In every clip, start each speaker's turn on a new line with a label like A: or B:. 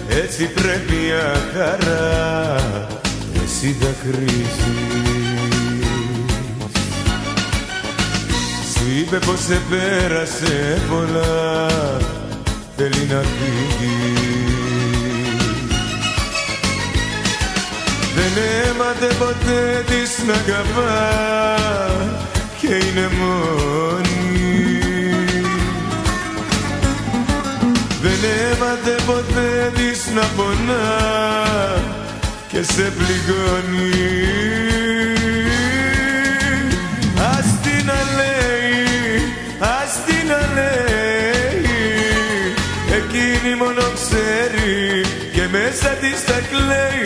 A: έτσι πρέπει μια χαρά εσύ δακρύζεις. Σου είπε πως σε πέρασε πολλά, θέλει να φύγει. Δεν έμαθε ποτέ της να αγαπά και είναι μόνη. Δεν έμαθε ποτέ της να πονά και σε πληγώνει. Ας την να λέει, ας την να λέει, εκείνη μόνο ξέρει και μέσα της τα κλαίει.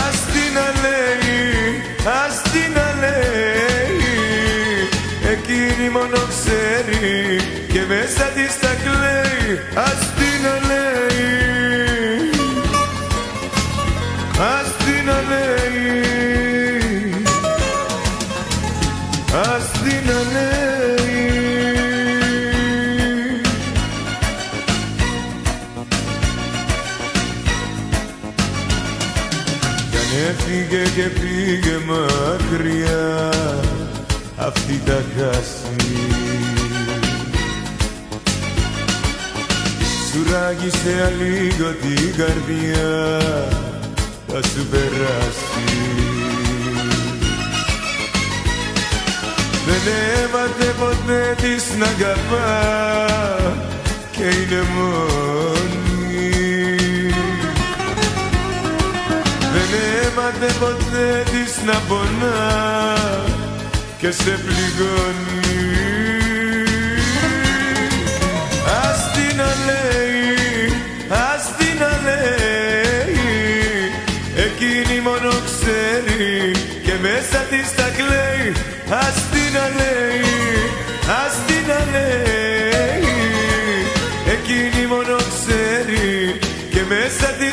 A: Ας την να λέει, ας την να λέει, εκείνη μόνο ξέρει και μέσα της τα κλαίει. Ας την να λέει, ας την να λέει, ας την να λέει. Κι αν έφυγε και πήγε μακριά, αυτή τα χάσει. Σου ράγισε λίγο την καρδιά, θα σου περάσει. Δεν έμαθε ποτέ της να αγαπά και είναι μόνη. Δεν έμαθε ποτέ της να πονά και σε πληγώνει. Ας την να λέει, ας την να λέει, εκείνη μόνο ξέρει και μέσα της τα κλαίει. Ας την να λέει, ας την να λέει, εκείνη μόνο ξέρει και μέσα της